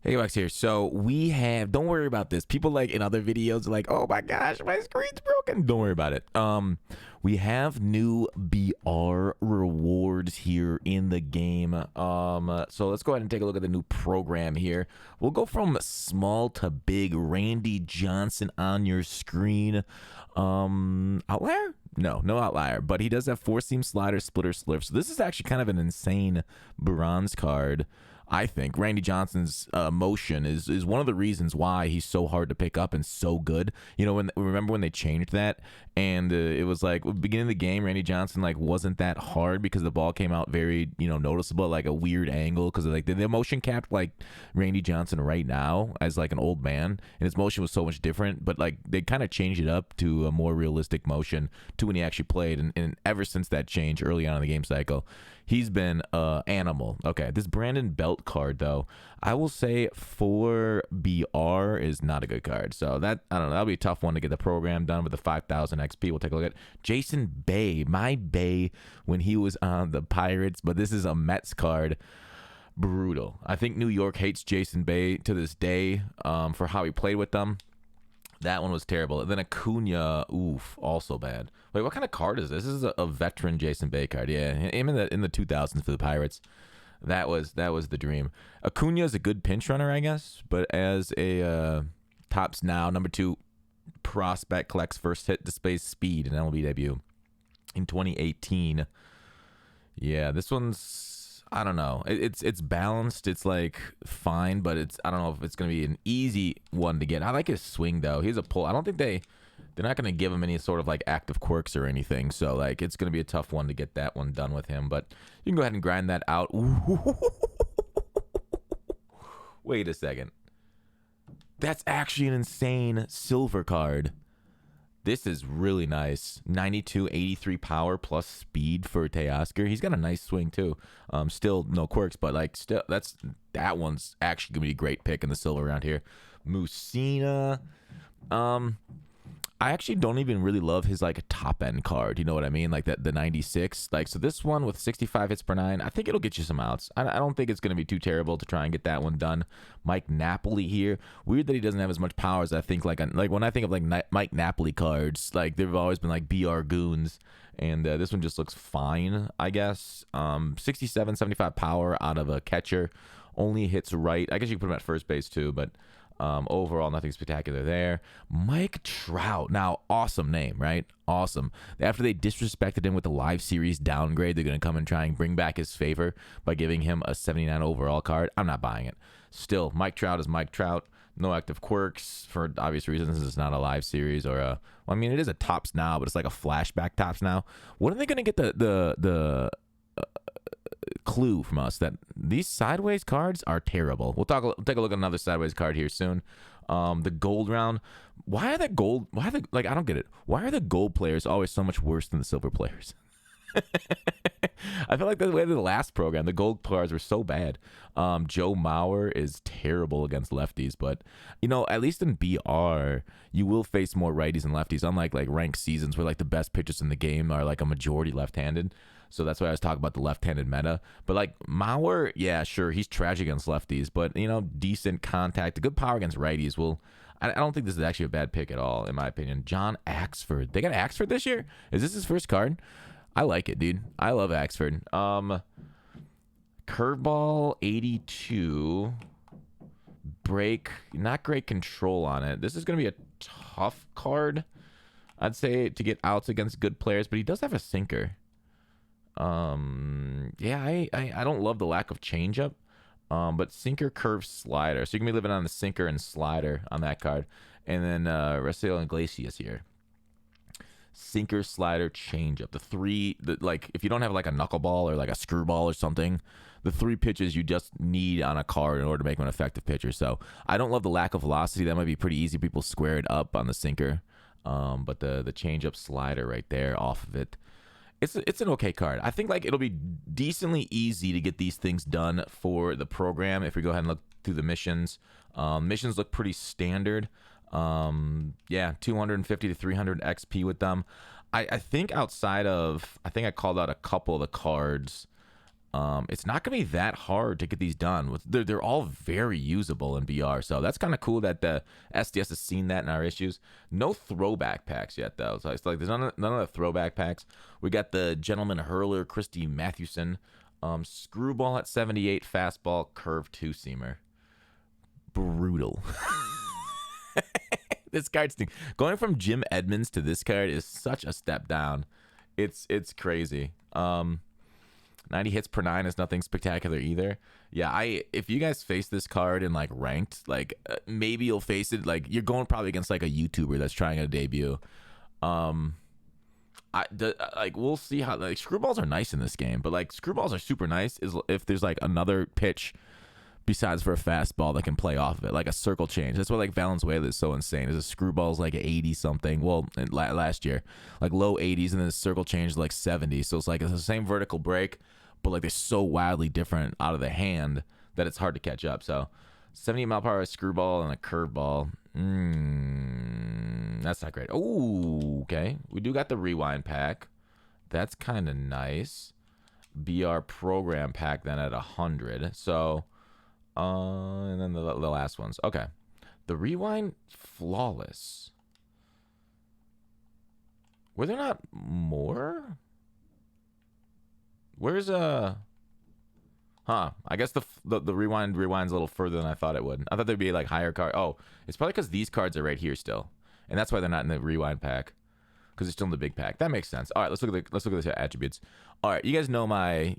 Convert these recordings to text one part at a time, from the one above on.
Hey, Max here. So we have. Don't worry about this. People like in other videos, like, oh my gosh, my screen's broken. Don't worry about it. We have new BR rewards here in the game. So let's go ahead and take a look at the new program here. We'll go from small to big. Randy Johnson on your screen. Outlier? No outlier. But he does have four seam slider, splitter, slip. So this is actually kind of an insane bronze card. I think Randy Johnson's motion is one of the reasons why he's so hard to pick up and so good. You know, remember when they changed that, and it was like beginning of the game, Randy Johnson like wasn't that hard because the ball came out very noticeable, like a weird angle because like the motion capped like Randy Johnson right now as like an old man, and his motion was so much different. But like they kind of changed it up to a more realistic motion to when he actually played, and ever since that change early on in the game cycle, he's been animal. Okay, this Brandon Belt card though, I will say for BR is not a good card. So that I don't know, that'll be a tough one to get the program done with the 5,000 XP. We'll take a look at Jason Bay, my Bay when he was on the Pirates, but this is a Mets card. Brutal. I think New York hates Jason Bay to this day for how he played with them. That one was terrible. And then Acuna, oof, also bad. Wait, what kind of card is this? This is a veteran Jason Bay card. Yeah, him in the 2000s for the Pirates. That was the dream. Acuna is a good pinch runner, I guess, but as a tops now number 2 prospect, collects first hit, displays speed in MLB debut in 2018. Yeah, this one's I don't know. It's balanced. It's like fine, but I don't know if it's gonna be an easy one to get. I like his swing though. He's a pull. I don't think they're not gonna give him any sort of like active quirks or anything. So like it's gonna be a tough one to get that one done with him. But you can go ahead and grind that out. Wait a second. That's actually an insane silver card. This is really nice. 92, 83 power plus speed for Teoscar. He's got a nice swing too. Still no quirks, but like still that one's actually gonna be a great pick in the silver around here. Musina. I actually don't even really love his like top end card. You know what I mean? Like the 96. Like so this one with 65 hits per 9, I think it'll get you some outs. I don't think it's going to be too terrible to try and get that one done. Mike Napoli here. Weird that he doesn't have as much power as I think. Like when I think of like Mike Napoli cards, like they've always been like BR goons. And this one just looks fine, I guess. 67, 75 power out of a catcher. Only hits right. I guess you can put him at first base too, but overall, nothing spectacular there. Mike Trout. Now, awesome name, right? Awesome. After they disrespected him with the live series downgrade, they're going to come and try and bring back his favor by giving him a 79 overall card. I'm not buying it. Still, Mike Trout is Mike Trout. No active quirks for obvious reasons. It's not a live series or a. Well, I mean, it is a tops now, but it's like a flashback tops now. When are they going to get the clue from us that these sideways cards are terrible? We'll take a look at another sideways card here soon. The gold round. Why are the like I don't get it. Why are the gold players always so much worse than the silver players? I feel like the way of the last program, the gold players were so bad. Joe Mauer is terrible against lefties, but at least in BR, you will face more righties and lefties, unlike like ranked seasons where like the best pitchers in the game are like a majority left-handed. So that's why I was talking about the left-handed meta. But like Mauer, yeah, sure, he's tragic against lefties, but decent contact, a good power against righties. I don't think this is actually a bad pick at all, in my opinion. John Axford. They got Axford this year? Is this his first card? I like it, dude. I love Axford. Curveball 82. Break. Not great control on it. This is going to be a tough card, I'd say, to get outs against good players, but he does have a sinker. Yeah, I don't love the lack of changeup. But sinker, curve, slider. So you can be living on the sinker and slider on that card. And then Rafael Iglesias here. Sinker, slider, changeup. The three, like if you don't have like a knuckleball or like a screwball or something, the three pitches you just need on a card in order to make him an effective pitcher. So I don't love the lack of velocity. That might be pretty easy. People square it up on the sinker. But the changeup, slider right there off of it. It's an okay card. I think like it'll be decently easy to get these things done for the program if we go ahead and look through the missions. Missions look pretty standard. Yeah, 250 to 300 XP with them. I think outside of, I think I called out a couple of the cards. It's not gonna be that hard to get these done. They're all very usable in BR, so that's kind of cool that the SDS has seen that in our issues. No throwback packs yet though, so it's like there's none of the throwback packs. We got the Gentleman Hurler, Christy Mathewson, Screwball at 78, Fastball, Curve 2-seamer. Brutal. This card stinks. Going from Jim Edmonds to this card is such a step down. It's crazy. 90 hits per 9 is nothing spectacular either. Yeah, if you guys face this card in like ranked, like maybe you'll face it like you're going probably against like a YouTuber that's trying a debut. Like we'll see how like screwballs are nice in this game, but like screwballs are super nice is if there's like another pitch besides for a fastball that can play off of it, like a circle change. That's why like Valenzuela is so insane. Is a screwball's like 80 something. Well, last year, like low 80s, and then the circle change is like 70. So it's like it's the same vertical break, but like they're so wildly different out of the hand that it's hard to catch up. So 70 mile per hour screwball and a curveball. That's not great. Oh, okay. We do got the rewind pack. That's kind of nice. BR program pack then at 100. So. And then the last ones. Okay. The rewind flawless. Were there not more? Where's I guess the rewind's a little further than I thought it would. I thought there'd be like higher card. Oh, it's probably because these cards are right here still, and that's why they're not in the rewind pack, because it's still in the big pack. That makes sense. All right, let's look at the attributes. All right, you guys know my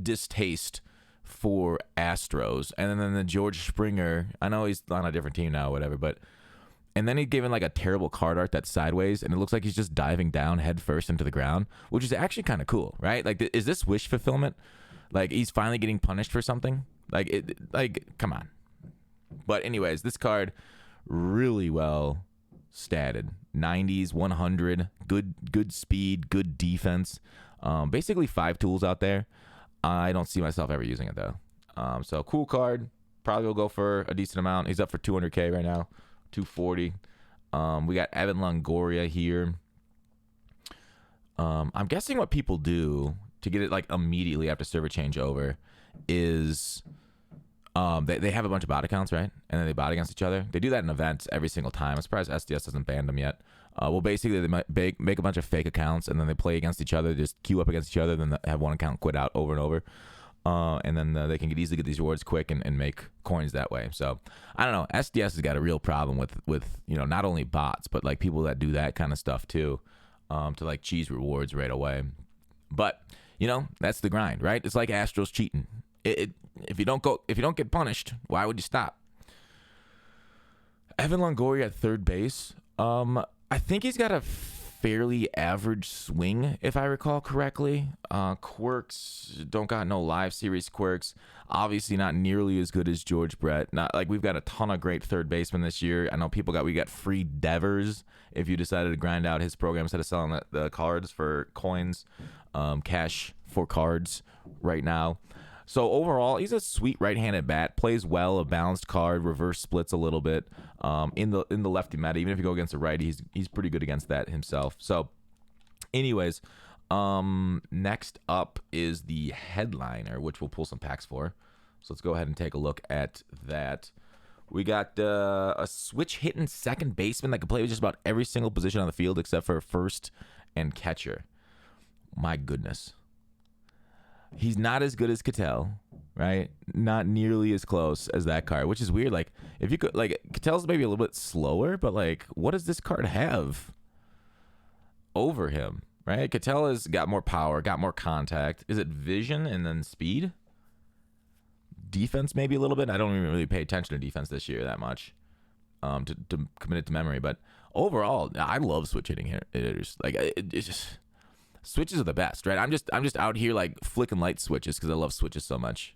distaste for Astros, and then the George Springer. I know he's on a different team now, or whatever, but and then he given like a terrible card art that's sideways, and it looks like he's just diving down head first into the ground, which is actually kind of cool, right? Like, is this wish fulfillment? Like he's finally getting punished for something? Like come on. But anyways, this card really well statted. 90s, 100, good speed, good defense. Basically 5 tools out there. I don't see myself ever using it though. So cool card. Probably will go for a decent amount. He's up for 200K right now, 240. We got Evan Longoria here. I'm guessing what people do to get it like immediately after server changeover is they have a bunch of bot accounts, right? And then they bot against each other. They do that in events every single time. I'm surprised SDS hasn't banned them yet. Well, basically, they might make a bunch of fake accounts, and then they play against each other, just queue up against each other, then they have one account quit out over and over. And then they can easily get these rewards quick and make coins that way. So, I don't know. SDS has got a real problem with not only bots, but like people that do that kind of stuff too, to like cheese rewards right away. But, that's the grind, right? It's like Astros cheating. If you don't get punished, why would you stop? Evan Longoria at third base. I think he's got a fairly average swing, if I recall correctly. Quirks, don't got no live series quirks. Obviously not nearly as good as George Brett. Not like we've got a ton of great third basemen this year. I know we got free Devers if you decided to grind out his program instead of selling the cards for coins, cash for cards right now. So overall, he's a sweet right-handed bat. Plays well, a balanced card, reverse splits a little bit in the lefty meta. Even if you go against a righty, he's pretty good against that himself. So, anyways, next up is the headliner, which we'll pull some packs for. So let's go ahead and take a look at that. We got a switch hitting second baseman that can play with just about every single position on the field except for first and catcher. My goodness. He's not as good as Cattell, right? Not nearly as close as that card, which is weird. Like, if you could, like, Cattell's maybe a little bit slower, but like, what does this card have over him, right? Cattell has got more power, got more contact. Is it vision and then speed? Defense, maybe a little bit. I don't even really pay attention to defense this year that much, to commit it to memory. But overall, I love switch hitting hitters. Like, it's just. Switches are the best, right? I'm just out here like flicking light switches because I love switches so much.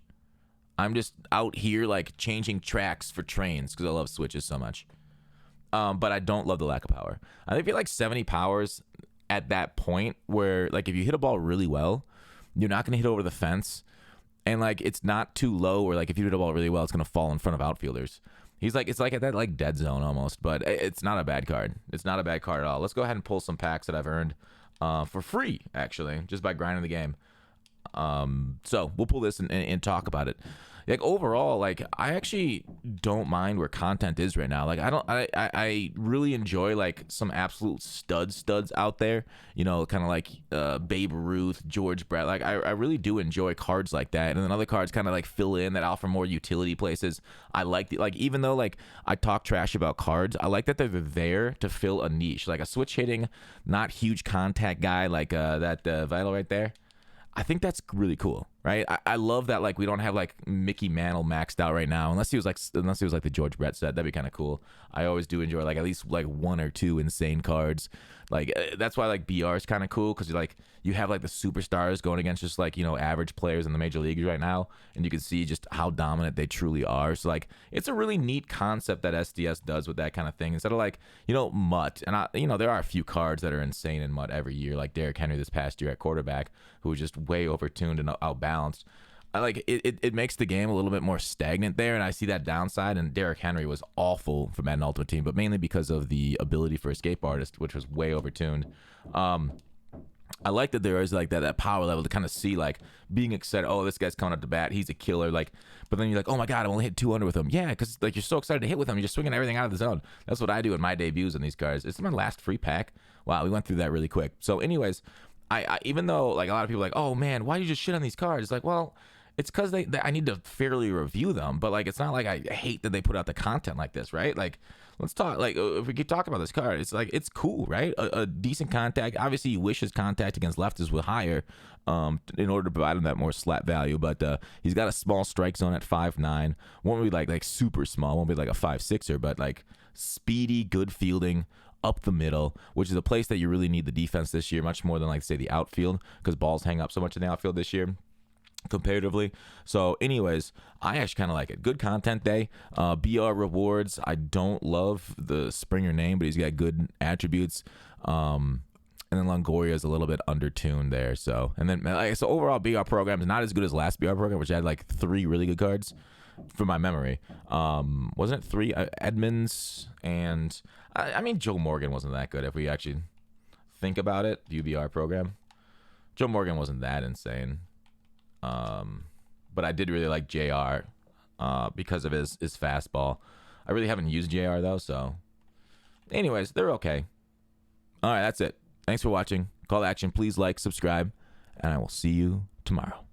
I'm just out here like changing tracks for trains because I love switches so much. But I don't love the lack of power. I feel like 70 powers at that point where like if you hit a ball really well, you're not going to hit over the fence, and like it's not too low where like if you hit a ball really well, it's going to fall in front of outfielders. It's like at that like dead zone almost, but it's not a bad card. It's not a bad card at all. Let's go ahead and pull some packs that I've earned. For free, actually, just by grinding the game. So we'll pull this and talk about it. Like overall, like I actually don't mind where content is right now. Like I really enjoy like some absolute studs out there. You know, kind of like Babe Ruth, George Brett. Like I really do enjoy cards like that. And then other cards kind of like fill in that offer more utility places. I like like even though like I talk trash about cards, I like that they're there to fill a niche. Like a switch hitting, not huge contact guy like that Vital right there. I think that's really cool, right? I love that like we don't have like Mickey Mantle maxed out right now, unless he was like the George Brett set. That'd be kind of cool. I always do enjoy like at least like one or two insane cards. Like that's why like BR is kind of cool because like you have like the superstars going against just like, you know, average players in the major leagues right now, and you can see just how dominant they truly are. So like it's a really neat concept that SDS does with that kind of thing instead of like, you know, Mutt. And I, you know, there are a few cards that are insane in Mutt every year, like Derrick Henry this past year at quarterback, who was just way overtuned and outbalanced. I like it makes the game a little bit more stagnant there, and I see that downside. And Derrick Henry was awful for Madden Ultimate Team, but mainly because of the ability for Escape Artist, which was way overtuned. I like that there is like that power level to kind of see like being excited. Oh, this guy's coming up to bat. He's a killer. Like, but then you're like, oh my god, I only hit 200 with him. Yeah, because like you're so excited to hit with him. You're just swinging everything out of the zone. That's what I do in my debuts in these cards. It's my last free pack. Wow, we went through that really quick. So, anyways, I even though like a lot of people are like, oh man, why do you just shit on these cards? It's like, well, it's because they I need to fairly review them, but like it's not like I hate that they put out the content like this, right? Like let's talk like if we keep talking about this card, it's like it's cool, right? A decent contact. Obviously, you wish his contact against leftists was higher, in order to provide him that more slap value. But he's got a small strike zone at 5'9". Won't be like super small. Won't be like a 5'6"er, but like speedy, good fielding. Up the middle, which is a place that you really need the defense this year, much more than like say the outfield, because balls hang up so much in the outfield this year comparatively. So anyways, I actually kind of like it. Good content day. BR rewards, I don't love the Springer name, but he's got good attributes. And then Longoria is a little bit undertuned there. So and then so overall BR program is not as good as last BR program, which had like 3 really good cards from my memory. Wasn't it 3 Edmonds and I mean Joe Morgan wasn't that good if we actually think about it. The UBR program, Joe Morgan wasn't that insane. But I did really like JR because of his fastball. I really haven't used JR though, so anyways, they're okay. All right, that's it. Thanks for watching. Call to action, please like, subscribe, and I will see you tomorrow.